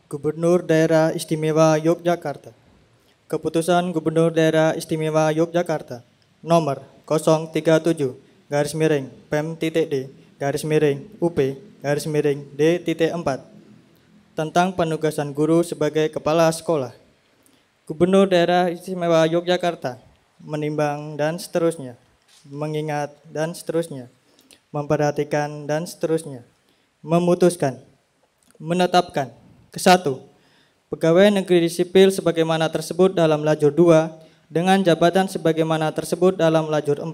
Gubernur Daerah Istimewa Yogyakarta. Keputusan Gubernur Daerah Istimewa Yogyakarta nomor 037 garis miring Pem.D garis miring UP garis miring D.4 tentang penugasan guru sebagai kepala sekolah. Gubernur Daerah Istimewa Yogyakarta menimbang dan seterusnya, mengingat dan seterusnya, memperhatikan dan seterusnya, memutuskan, menetapkan. Ke-1. Pegawai negeri sipil sebagaimana tersebut dalam lajur 2 dengan jabatan sebagaimana tersebut dalam lajur 4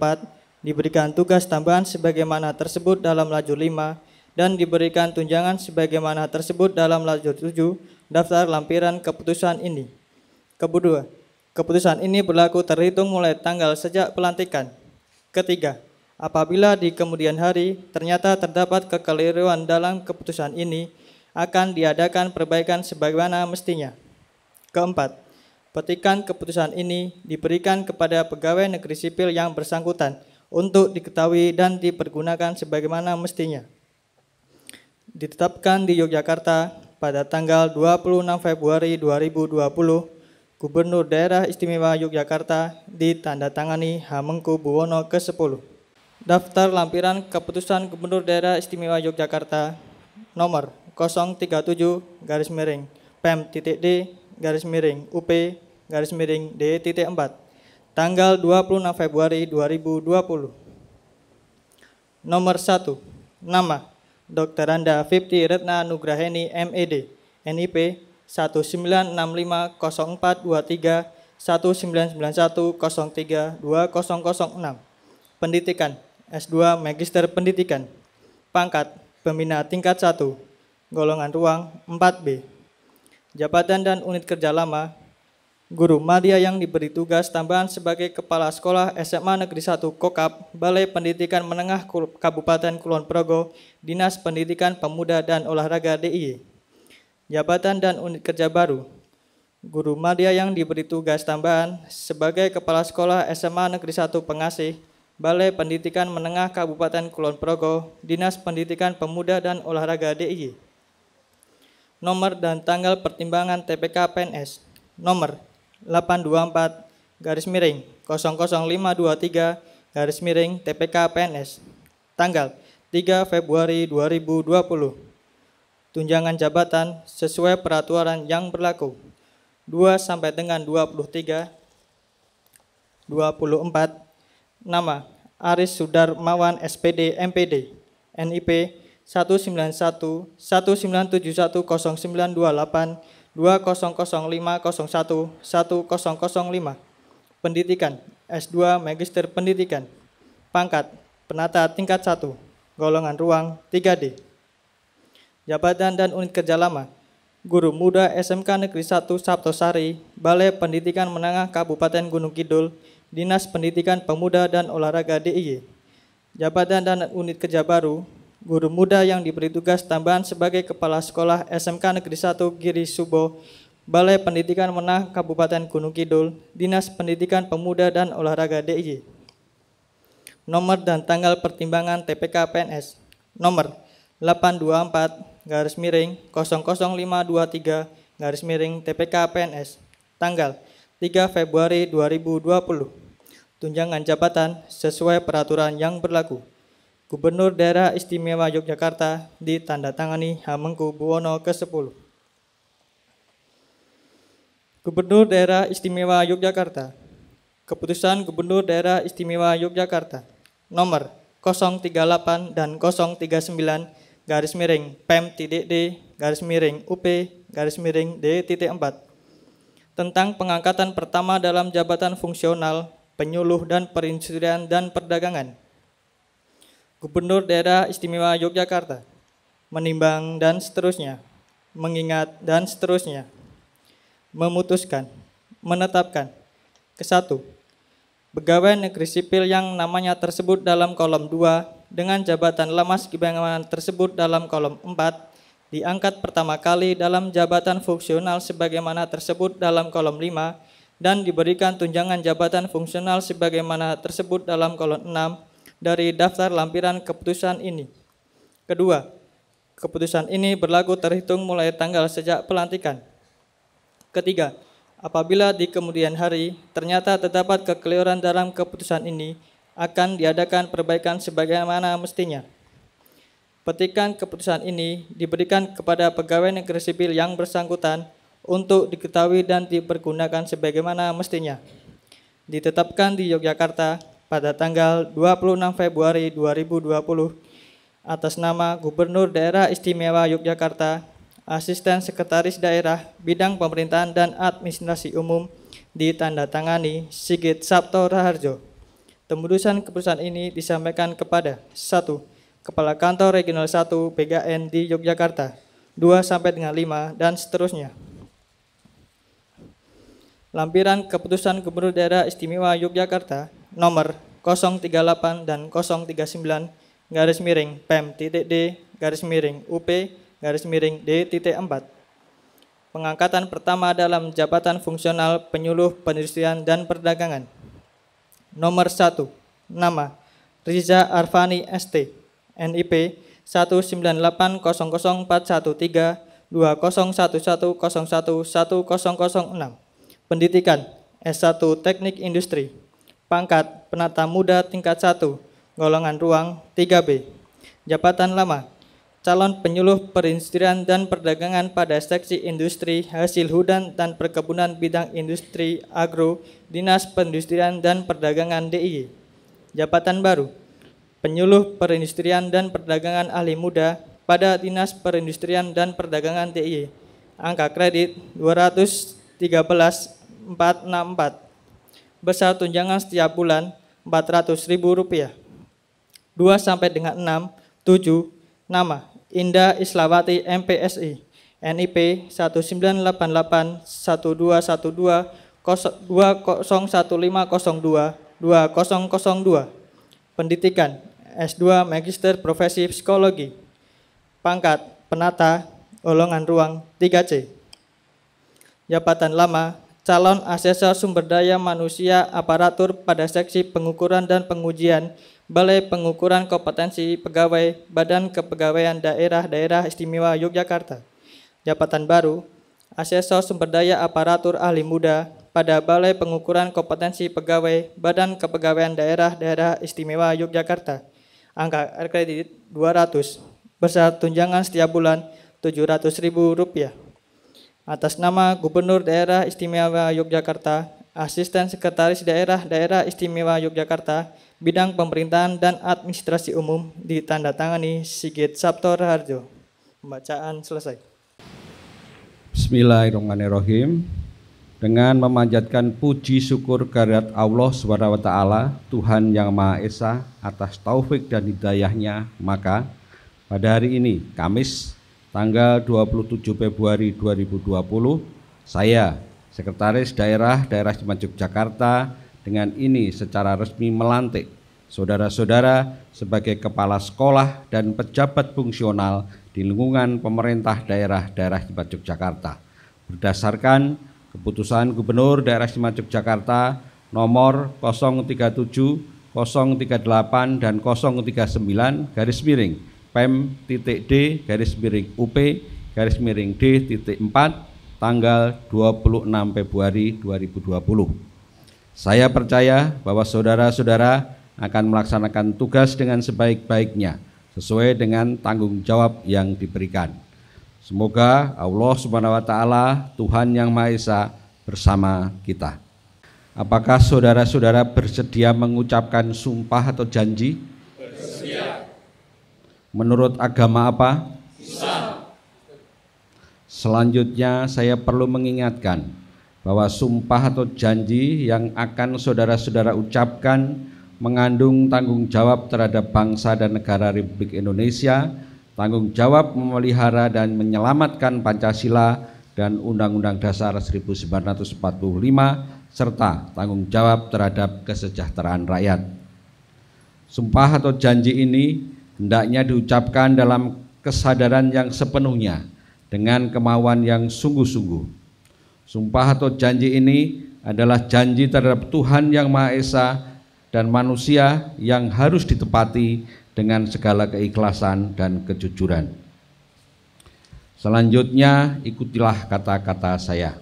diberikan tugas tambahan sebagaimana tersebut dalam lajur 5 dan diberikan tunjangan sebagaimana tersebut dalam lajur 7 daftar lampiran keputusan ini. Kedua, keputusan ini berlaku terhitung mulai tanggal sejak pelantikan. Ketiga, apabila di kemudian hari ternyata terdapat kekeliruan dalam keputusan ini, akan diadakan perbaikan sebagaimana mestinya. Keempat, petikan keputusan ini diberikan kepada pegawai negeri sipil yang bersangkutan untuk diketahui dan dipergunakan sebagaimana mestinya. Ditetapkan di Yogyakarta pada tanggal 26 Februari 2020, Gubernur Daerah Istimewa Yogyakarta ditandatangani Hamengkubuwono ke-10. Daftar lampiran keputusan Gubernur Daerah Istimewa Yogyakarta nomor 037 garis miring Pem.D garis miring UP garis miring D.4 tanggal 26 Februari 2020. Nomor 1. Nama Dr. Randa Fipti Retna Nugraheni MED NIP 19650423 199103 2006. Pendidikan S2 Magister Pendidikan. Pangkat Pembina tingkat 1, golongan ruang 4B. Jabatan dan unit kerja lama, guru madya yang diberi tugas tambahan sebagai kepala sekolah SMA Negeri 1 Kokap, Balai Pendidikan Menengah Kabupaten Kulon Progo, Dinas Pendidikan Pemuda dan Olahraga DIY. Jabatan dan unit kerja baru, guru madya yang diberi tugas tambahan sebagai kepala sekolah SMA Negeri 1 Pengasih, Balai Pendidikan Menengah Kabupaten Kulon Progo, Dinas Pendidikan Pemuda dan Olahraga DIY. Nomor dan tanggal pertimbangan TPK PNS nomor 824 garis miring 00523 garis miring TPK PNS tanggal 3 Februari 2020. Tunjangan jabatan sesuai peraturan yang berlaku 2 sampai dengan 23 24. Nama Aris Sudarmawan SPD MPD NIP 19119710928 2005011005. Pendidikan S2 Magister Pendidikan. Pangkat penata tingkat 1, golongan ruang 3D. Jabatan dan unit kerja lama, guru muda SMK Negeri 1 Sabtosari, Balai Pendidikan Menengah Kabupaten Gunung Kidul, Dinas Pendidikan Pemuda dan Olahraga DIY. Jabatan dan unit kerja baru, guru muda yang diberi tugas tambahan sebagai kepala sekolah SMK Negeri 1 Giri Subo, Balai Pendidikan Menengah Kabupaten Gunung Kidul, Dinas Pendidikan Pemuda dan Olahraga DIY. Nomor dan tanggal pertimbangan TPK PNS nomor 824 garis miring 00523 garis miring TPK PNS tanggal 3 Februari 2020. Tunjangan jabatan sesuai peraturan yang berlaku. Gubernur Daerah Istimewa Yogyakarta ditandatangani Hamengkubuwono ke-10. Gubernur Daerah Istimewa Yogyakarta. Keputusan Gubernur Daerah Istimewa Yogyakarta nomor 038 dan 039 garis miring Pem.D garis miring UP garis miring D.4 tentang pengangkatan pertama dalam jabatan fungsional, penyuluh dan perindustrian dan perdagangan. Gubernur Daerah Istimewa Yogyakarta menimbang dan seterusnya, mengingat dan seterusnya, memutuskan, menetapkan. Ke-1. Pegawai negeri sipil yang namanya tersebut dalam kolom 2 dengan jabatan lama sebagaimana tersebut dalam kolom 4 diangkat pertama kali dalam jabatan fungsional sebagaimana tersebut dalam kolom 5 dan diberikan tunjangan jabatan fungsional sebagaimana tersebut dalam kolom 6 dari daftar lampiran keputusan ini. Kedua, Keputusan ini berlaku terhitung mulai tanggal sejak pelantikan. Ketiga, apabila di kemudian hari ternyata terdapat kekeliruan dalam keputusan ini, akan diadakan perbaikan sebagaimana mestinya. Petikan keputusan ini diberikan kepada pegawai negeri sipil yang bersangkutan untuk diketahui dan dipergunakan sebagaimana mestinya. Ditetapkan di Yogyakarta pada tanggal 26 Februari 2020 atas nama Gubernur Daerah Istimewa Yogyakarta, Asisten Sekretaris Daerah Bidang Pemerintahan dan Administrasi Umum, ditandatangani Sigit Sabto Raharjo. Tembusan keputusan ini disampaikan kepada 1. Kepala Kantor Regional 1 BKN di Yogyakarta, 2 sampai dengan 5 dan seterusnya. Lampiran Keputusan Gubernur Daerah Istimewa Yogyakarta nomor 038 dan 039 garis miring PEM.D garis miring UP garis miring D.4. Pengangkatan pertama dalam jabatan fungsional penyuluh perindustrian dan perdagangan. Nomor 1. Nama Riza Arfani ST, NIP 1980413201101100106. Pendidikan S1 Teknik Industri. Pangkat Penata Muda tingkat 1, golongan ruang 3B. Jabatan lama calon penyuluh perindustrian dan perdagangan pada seksi industri hasil hutan dan perkebunan bidang industri agro Dinas Perindustrian dan Perdagangan DIY. Jabatan baru penyuluh perindustrian dan perdagangan ahli muda pada Dinas Perindustrian dan Perdagangan DIY. Angka kredit 213.464. Besar tunjangan setiap bulan Rp400.000. 2 sampai dengan 6. 7. Nama Indah Islawati MPSI, NIP 1988121201502. Pendidikan S2 Magister Profesi Psikologi. Pangkat Penata, golongan ruang 3C. Jabatan lama calon asesor sumber daya manusia aparatur pada seksi pengukuran dan pengujian Balai Pengukuran Kompetensi Pegawai Badan Kepegawaian Daerah Istimewa Yogyakarta. Jabatan baru asesor sumber daya aparatur ahli muda pada Balai Pengukuran Kompetensi Pegawai Badan Kepegawaian Daerah Istimewa Yogyakarta. Angka kredit 200. Besar tunjangan setiap bulan Rp700.000. Atas nama Gubernur Daerah Istimewa Yogyakarta, Asisten Sekretaris Daerah Istimewa Yogyakarta, Bidang Pemerintahan dan Administrasi Umum, ditandatangani Sigit Sabto Raharjo. Pembacaan selesai. Bismillahirrahmanirrahim. Dengan memanjatkan puji syukur kehadirat Allah SWT, Tuhan Yang Maha Esa, atas taufik dan hidayahnya, maka pada hari ini, Kamis, tanggal 27 Februari 2020, saya, Sekretaris Daerah Istimewa Yogyakarta, dengan ini secara resmi melantik saudara-saudara sebagai kepala sekolah dan pejabat fungsional di lingkungan pemerintah daerah Istimewa Yogyakarta berdasarkan Keputusan Gubernur Daerah Istimewa Yogyakarta nomor 037, 038 dan 039 garis miring PEM.D garis miring UP garis miring D.4 tanggal 26 Februari 2020. Saya percaya bahwa saudara-saudara akan melaksanakan tugas dengan sebaik-baiknya sesuai dengan tanggung jawab yang diberikan. Semoga Allah SWT, Tuhan Yang Maha Esa, bersama kita. Apakah saudara-saudara bersedia mengucapkan sumpah atau janji? Bersedia. Menurut agama apa? Islam. Selanjutnya saya perlu mengingatkan bahwa sumpah atau janji yang akan saudara-saudara ucapkan mengandung tanggung jawab terhadap bangsa dan negara Republik Indonesia, tanggung jawab memelihara dan menyelamatkan Pancasila dan Undang-Undang Dasar 1945, serta tanggung jawab terhadap kesejahteraan rakyat. Sumpah atau janji ini hendaknya diucapkan dalam kesadaran yang sepenuhnya dengan kemauan yang sungguh-sungguh. Sumpah atau janji ini adalah janji terhadap Tuhan Yang Maha Esa dan manusia yang harus ditepati dengan segala keikhlasan dan kejujuran. Selanjutnya ikutilah kata-kata saya.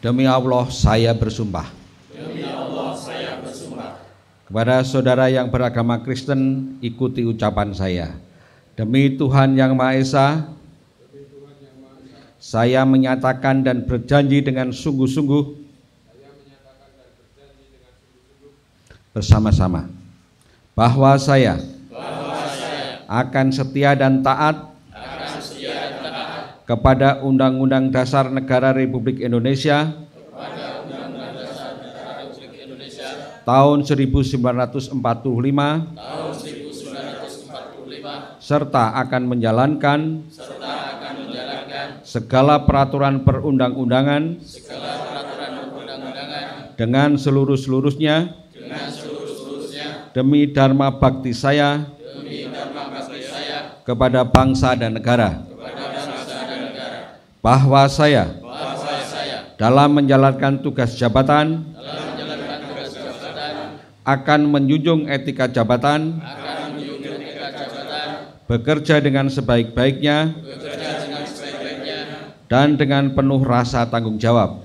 Demi Allah saya bersumpah. Demi Allah saya bersumpah. Kepada saudara yang beragama Kristen, ikuti ucapan saya. Demi Tuhan Yang Maha Esa, saya menyatakan dan berjanji dengan sungguh-sungguh bersama-sama bahwa saya akan setia dan taat kepada Undang-Undang Dasar Negara Republik Indonesia tahun 1945 serta akan menjalankan segala peraturan perundang-undangan dengan seluruh-seluruhnya demi dharma bakti saya kepada bangsa dan negara. Bahwa saya dalam menjalankan tugas jabatan akan menjunjung etika jabatan, bekerja dengan sebaik-baiknya dan dengan penuh rasa tanggung jawab.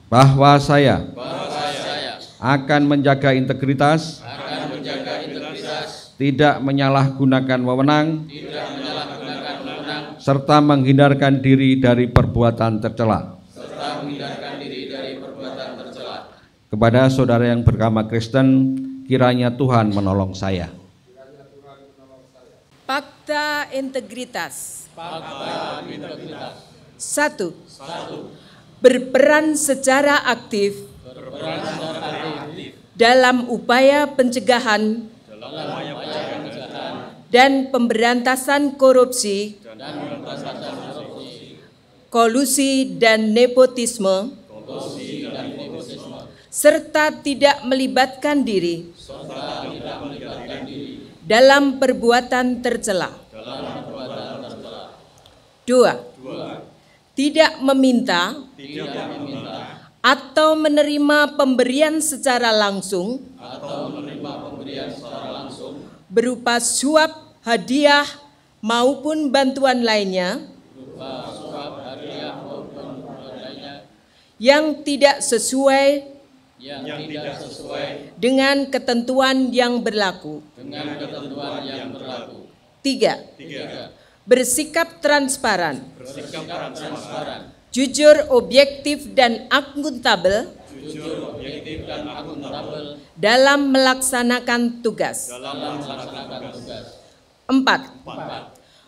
Bahwa saya akan menjaga integritas, tidak menyalahgunakan wewenang, serta menghindarkan diri dari perbuatan tercela. Kepada saudara yang beragama Kristen, kiranya Tuhan menolong saya. Fakta integritas. 1. Berperan secara aktif dalam upaya pencegahan dan pemberantasan korupsi, kolusi dan nepotisme, serta tidak melibatkan diri dalam perbuatan tercela. 2. Tidak meminta atau menerima pemberian secara langsung berupa suap, hadiah maupun bantuan lainnya yang tidak sesuai dengan ketentuan yang berlaku. 3. Bersikap transparan, jujur, objektif, dan akuntabel dalam melaksanakan tugas. 4.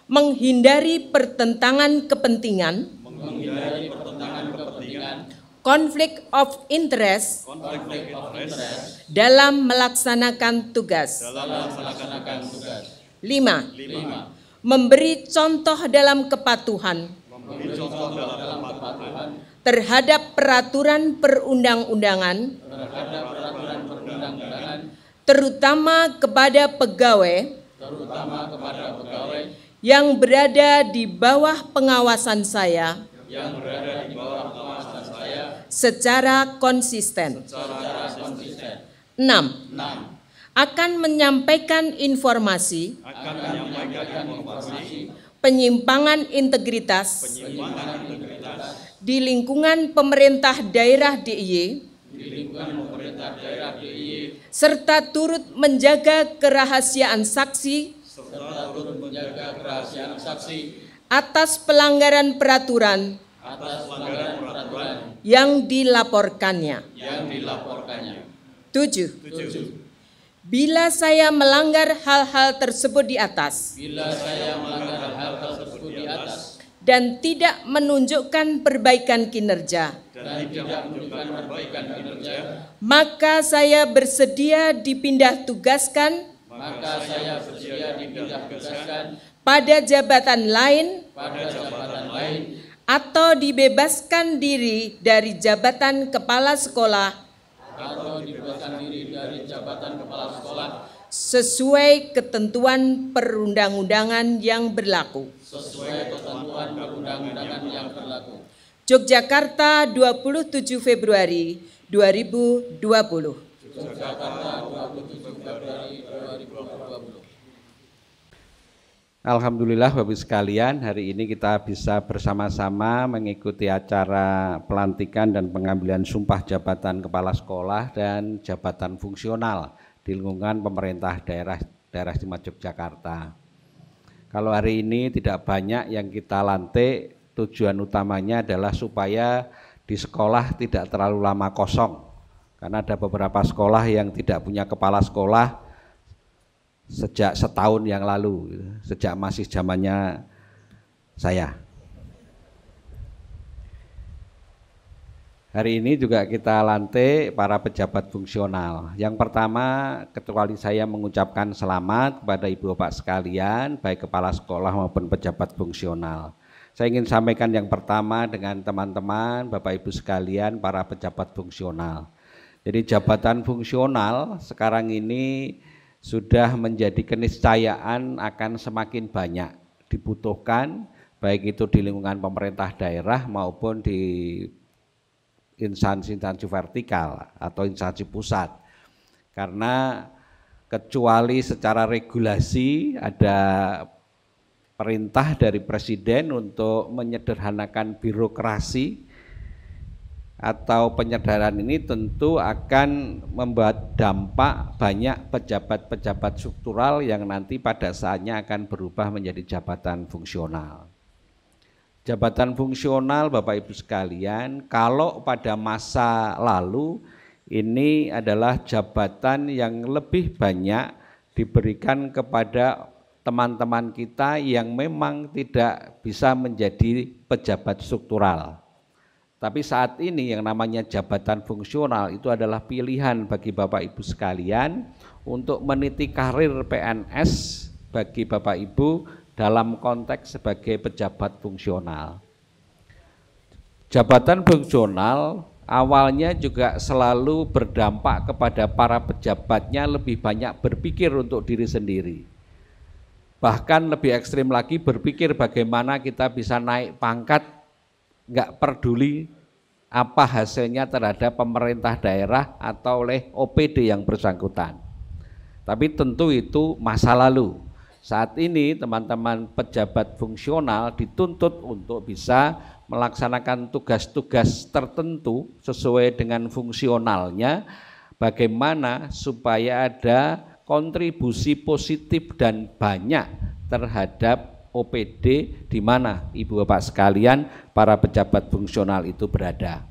Menghindari pertentangan kepentingan, konflik of interest dalam melaksanakan tugas. 5. Memberi contoh dalam kepatuhan terhadap peraturan perundang-undangan, terutama kepada pegawai yang berada di bawah pengawasan saya secara konsisten. 6. Akan menyampaikan informasi penyimpangan integritas di lingkungan pemerintah daerah DIY serta turut menjaga kerahasiaan saksi atas pelanggaran peraturan yang dilaporkannya. 7. Bila saya melanggar hal-hal tersebut di atas dan tidak menunjukkan perbaikan kinerja, maka saya bersedia dipindah tugaskan pada jabatan lain atau dibebaskan diri dari jabatan kepala sekolah sesuai ketentuan perundang-undangan yang berlaku. Yogyakarta, 27 Februari 2020. Alhamdulillah Bapak Ibu sekalian, hari ini kita bisa bersama-sama mengikuti acara pelantikan dan pengambilan sumpah jabatan kepala sekolah dan jabatan fungsional di lingkungan pemerintah daerah istimewa Yogyakarta. Kalau hari ini tidak banyak yang kita lantik, tujuan utamanya adalah supaya di sekolah tidak terlalu lama kosong. Karena ada beberapa sekolah yang tidak punya kepala sekolah sejak setahun yang lalu, sejak masih zamannya saya. Hari ini juga kita lantik para pejabat fungsional. Yang pertama, kecuali saya mengucapkan selamat kepada Ibu Bapak sekalian, baik kepala sekolah maupun pejabat fungsional. Saya ingin sampaikan yang pertama dengan teman-teman, Bapak Ibu sekalian, para pejabat fungsional. Jadi jabatan fungsional sekarang ini sudah menjadi keniscayaan akan semakin banyak dibutuhkan, baik itu di lingkungan pemerintah daerah maupun di instansi-instansi vertikal atau instansi pusat. Karena kecuali secara regulasi ada perintah dari Presiden untuk menyederhanakan birokrasi, atau penyederhanaan ini tentu akan membuat dampak banyak pejabat-pejabat struktural yang nanti pada saatnya akan berubah menjadi jabatan fungsional. Jabatan fungsional Bapak Ibu sekalian, kalau pada masa lalu ini adalah jabatan yang lebih banyak diberikan kepada teman-teman kita yang memang tidak bisa menjadi pejabat struktural. Tapi saat ini yang namanya jabatan fungsional itu adalah pilihan bagi Bapak Ibu sekalian untuk meniti karir PNS bagi Bapak Ibu dalam konteks sebagai pejabat fungsional. Jabatan fungsional awalnya juga selalu berdampak kepada para pejabatnya lebih banyak berpikir untuk diri sendiri. Bahkan lebih ekstrim lagi berpikir bagaimana kita bisa naik pangkat, nggak peduli apa hasilnya terhadap pemerintah daerah atau oleh OPD yang bersangkutan. Tapi tentu itu masa lalu. Saat ini teman-teman pejabat fungsional dituntut untuk bisa melaksanakan tugas-tugas tertentu sesuai dengan fungsionalnya, bagaimana supaya ada kontribusi positif dan banyak terhadap OPD di mana Ibu Bapak sekalian para pejabat fungsional itu berada.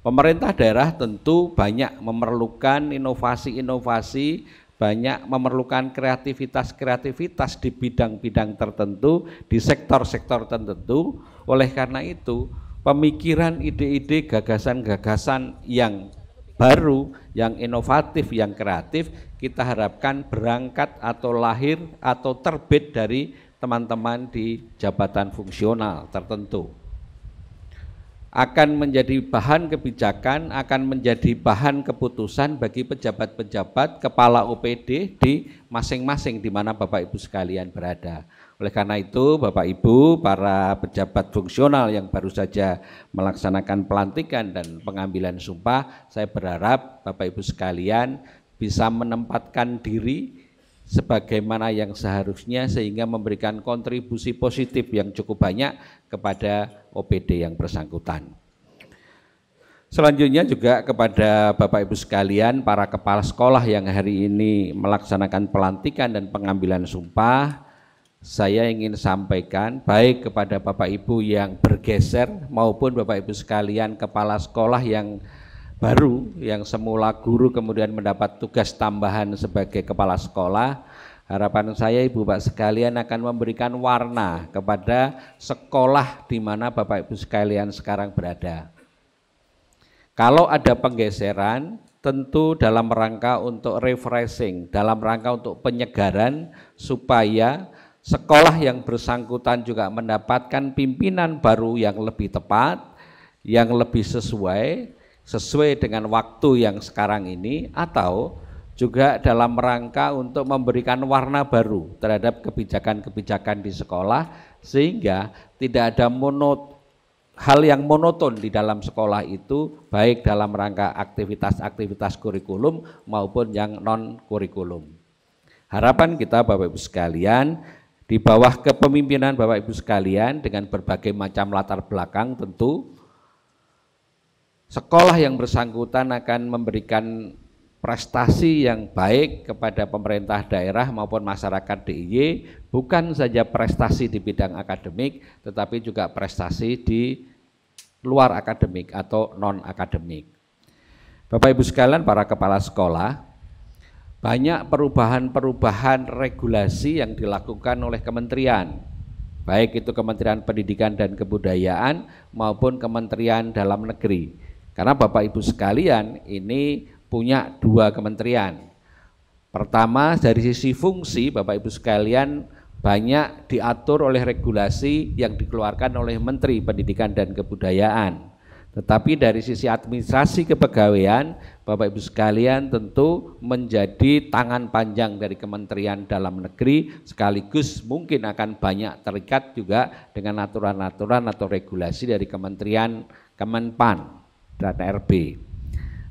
Pemerintah daerah tentu banyak memerlukan inovasi-inovasi, banyak memerlukan kreativitas-kreativitas di bidang-bidang tertentu, di sektor-sektor tertentu. Oleh karena itu, pemikiran, ide-ide, gagasan-gagasan yang baru, yang inovatif, yang kreatif, kita harapkan berangkat atau lahir atau terbit dari teman-teman di jabatan fungsional tertentu. Akan menjadi bahan kebijakan, akan menjadi bahan keputusan bagi pejabat-pejabat kepala OPD di masing-masing di mana Bapak Ibu sekalian berada. Oleh karena itu Bapak Ibu para pejabat fungsional yang baru saja melaksanakan pelantikan dan pengambilan sumpah, saya berharap Bapak Ibu sekalian bisa menempatkan diri sebagaimana yang seharusnya sehingga memberikan kontribusi positif yang cukup banyak kepada OPD yang bersangkutan. Selanjutnya juga kepada Bapak Ibu sekalian para kepala sekolah yang hari ini melaksanakan pelantikan dan pengambilan sumpah, saya ingin sampaikan baik kepada Bapak Ibu yang bergeser maupun Bapak Ibu sekalian kepala sekolah yang baru, yang semula guru kemudian mendapat tugas tambahan sebagai kepala sekolah. Harapan saya Ibu Bapak sekalian akan memberikan warna kepada sekolah di mana Bapak Ibu sekalian sekarang berada. Kalau ada penggeseran, tentu dalam rangka untuk refreshing, dalam rangka untuk penyegaran supaya sekolah yang bersangkutan juga mendapatkan pimpinan baru yang lebih tepat, yang lebih sesuai dengan waktu yang sekarang ini, atau juga dalam rangka untuk memberikan warna baru terhadap kebijakan-kebijakan di sekolah sehingga tidak ada hal yang monoton di dalam sekolah itu, baik dalam rangka aktivitas-aktivitas kurikulum maupun yang non kurikulum. Harapan kita Bapak Ibu sekalian, Di bawah kepemimpinan Bapak Ibu sekalian dengan berbagai macam latar belakang tentu, sekolah yang bersangkutan akan memberikan prestasi yang baik kepada pemerintah daerah maupun masyarakat DIY, bukan saja prestasi di bidang akademik, tetapi juga prestasi di luar akademik atau non-akademik. Bapak Ibu sekalian, para kepala sekolah, banyak perubahan-perubahan regulasi yang dilakukan oleh kementerian, baik itu Kementerian Pendidikan dan Kebudayaan maupun Kementerian Dalam Negeri. Karena Bapak Ibu sekalian ini punya dua kementerian. Pertama, dari sisi fungsi Bapak Ibu sekalian banyak diatur oleh regulasi yang dikeluarkan oleh Menteri Pendidikan dan Kebudayaan. Tetapi dari sisi administrasi kepegawaian, Bapak Ibu sekalian tentu menjadi tangan panjang dari Kementerian Dalam Negeri, sekaligus mungkin akan banyak terikat juga dengan aturan-aturan atau regulasi dari Kementerian Kemenpan dan RB.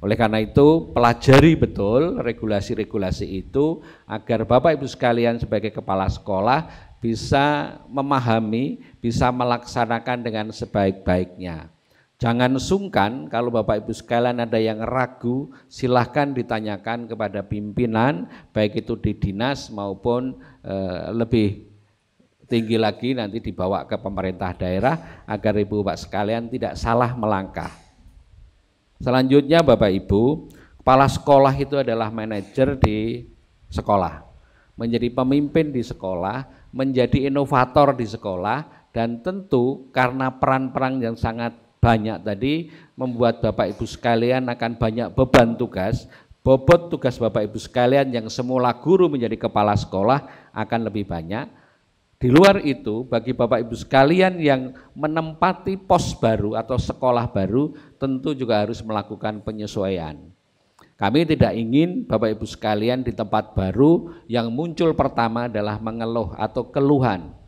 Oleh karena itu, pelajari betul regulasi-regulasi itu agar Bapak Ibu sekalian sebagai kepala sekolah bisa memahami, bisa melaksanakan dengan sebaik-baiknya. Jangan sungkan kalau Bapak Ibu sekalian ada yang ragu, silahkan ditanyakan kepada pimpinan, baik itu di dinas maupun lebih tinggi lagi nanti dibawa ke pemerintah daerah agar Ibu Bapak sekalian tidak salah melangkah. Selanjutnya Bapak Ibu, kepala sekolah itu adalah manajer di sekolah, menjadi pemimpin di sekolah, menjadi inovator di sekolah, dan tentu karena peran-peran yang sangat banyak tadi membuat Bapak Ibu sekalian akan banyak beban tugas. Bobot tugas Bapak Ibu sekalian yang semula guru menjadi kepala sekolah akan lebih banyak. Di luar itu, bagi Bapak Ibu sekalian yang menempati pos baru atau sekolah baru, tentu juga harus melakukan penyesuaian. Kami tidak ingin Bapak Ibu sekalian di tempat baru yang muncul pertama adalah mengeluh atau keluhan.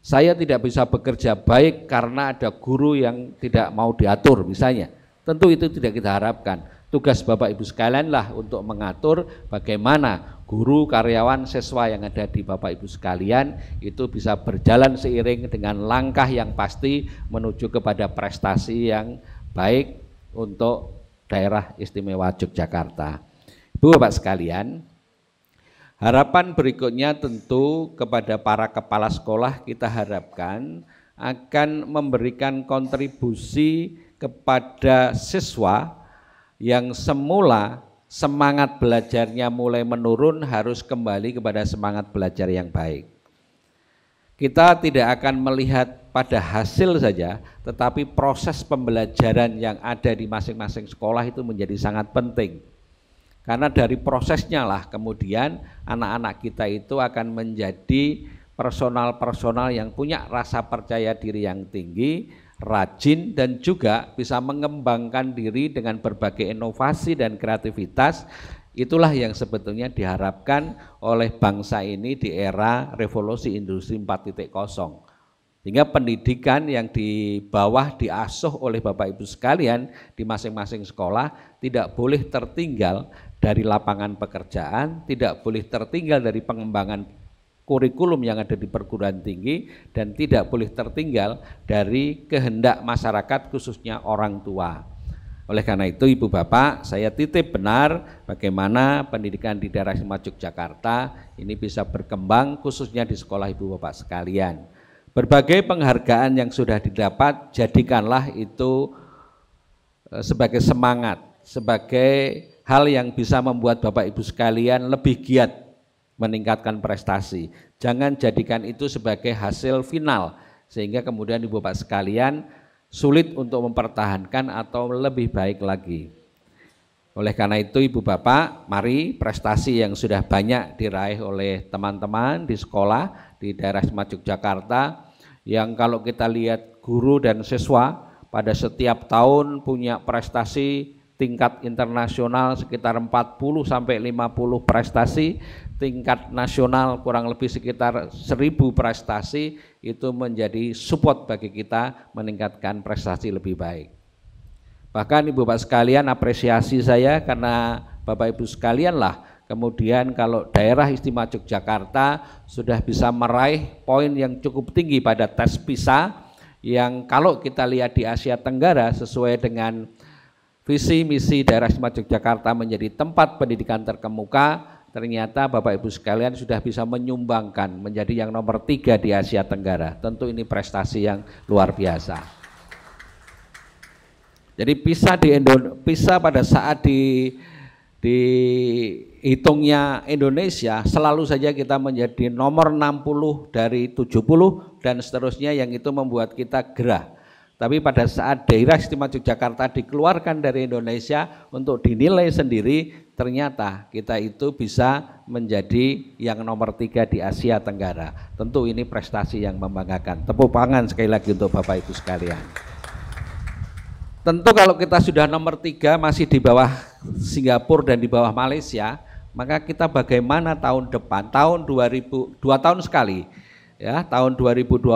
Saya tidak bisa bekerja baik karena ada guru yang tidak mau diatur misalnya. Tentu itu tidak kita harapkan. Tugas Bapak Ibu sekalian lah untuk mengatur bagaimana guru, karyawan, siswa yang ada di Bapak Ibu sekalian itu bisa berjalan seiring dengan langkah yang pasti menuju kepada prestasi yang baik untuk daerah istimewa Yogyakarta. Ibu Bapak sekalian, harapan berikutnya tentu kepada para kepala sekolah kita harapkan akan memberikan kontribusi kepada siswa yang semula semangat belajarnya mulai menurun harus kembali kepada semangat belajar yang baik. Kita tidak akan melihat pada hasil saja, tetapi proses pembelajaran yang ada di masing-masing sekolah itu menjadi sangat penting. Karena dari prosesnya lah kemudian anak-anak kita itu akan menjadi personal-personal yang punya rasa percaya diri yang tinggi, rajin, dan juga bisa mengembangkan diri dengan berbagai inovasi dan kreativitas. Itulah yang sebetulnya diharapkan oleh bangsa ini di era revolusi industri 4.0. Sehingga pendidikan yang di bawah diasuh oleh Bapak Ibu sekalian di masing-masing sekolah tidak boleh tertinggal dari lapangan pekerjaan, tidak boleh tertinggal dari pengembangan kurikulum yang ada di perguruan tinggi, dan tidak boleh tertinggal dari kehendak masyarakat khususnya orang tua. Oleh karena itu Ibu Bapak, saya titip benar bagaimana pendidikan di daerah istimewa Yogyakarta ini bisa berkembang khususnya di sekolah Ibu Bapak sekalian. Berbagai penghargaan yang sudah didapat, jadikanlah itu sebagai semangat, sebagai hal yang bisa membuat Bapak Ibu sekalian lebih giat meningkatkan prestasi. Jangan jadikan itu sebagai hasil final, sehingga kemudian Ibu Bapak sekalian sulit untuk mempertahankan atau lebih baik lagi. Oleh karena itu Ibu Bapak, mari prestasi yang sudah banyak diraih oleh teman-teman di sekolah di daerah istimewa Yogyakarta, yang kalau kita lihat guru dan siswa pada setiap tahun punya prestasi tingkat internasional sekitar 40 sampai 50 prestasi, tingkat nasional kurang lebih sekitar 1000 prestasi, itu menjadi support bagi kita meningkatkan prestasi lebih baik. Bahkan Ibu Bapak sekalian, apresiasi saya karena Bapak Ibu sekalian lah Kemudian kalau daerah istimewa Yogyakarta sudah bisa meraih poin yang cukup tinggi pada tes PISA, yang kalau kita lihat di Asia Tenggara sesuai dengan visi misi daerah istimewa Yogyakarta menjadi tempat pendidikan terkemuka, ternyata Bapak Ibu sekalian sudah bisa menyumbangkan menjadi yang nomor 3 di Asia Tenggara. Tentu ini prestasi yang luar biasa. Jadi PISA pada saat dihitungnya Indonesia selalu saja kita menjadi nomor 60 dari 70 dan seterusnya, yang itu membuat kita gerah. Tapi pada saat daerah istimewa Yogyakarta dikeluarkan dari Indonesia untuk dinilai sendiri, ternyata kita itu bisa menjadi yang nomor 3 di Asia Tenggara. Tentu ini prestasi yang membanggakan. Tepuk tangan sekali lagi untuk Bapak Ibu sekalian. Tentu kalau kita sudah nomor 3 masih di bawah Singapura dan di bawah Malaysia, maka kita bagaimana tahun depan, tahun 2 tahun sekali, ya, tahun 2021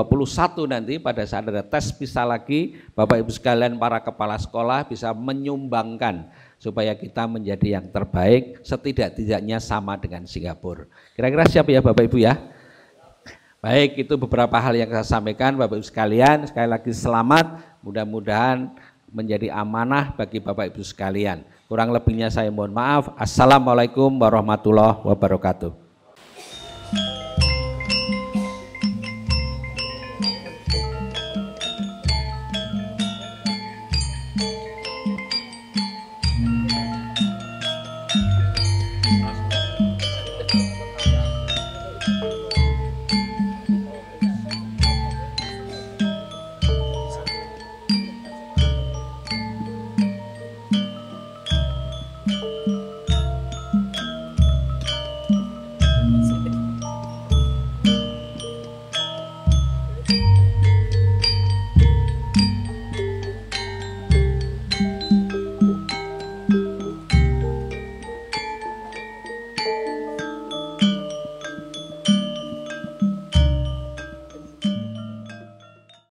nanti pada saat ada tes PISA lagi, Bapak Ibu sekalian para kepala sekolah bisa menyumbangkan supaya kita menjadi yang terbaik, setidak-tidaknya sama dengan Singapura. Kira-kira siap ya Bapak Ibu ya? Baik, itu beberapa hal yang saya sampaikan Bapak Ibu sekalian. Sekali lagi selamat, mudah-mudahan menjadi amanah bagi Bapak Ibu sekalian. Kurang lebihnya saya mohon maaf. Assalamualaikum warahmatullahi wabarakatuh.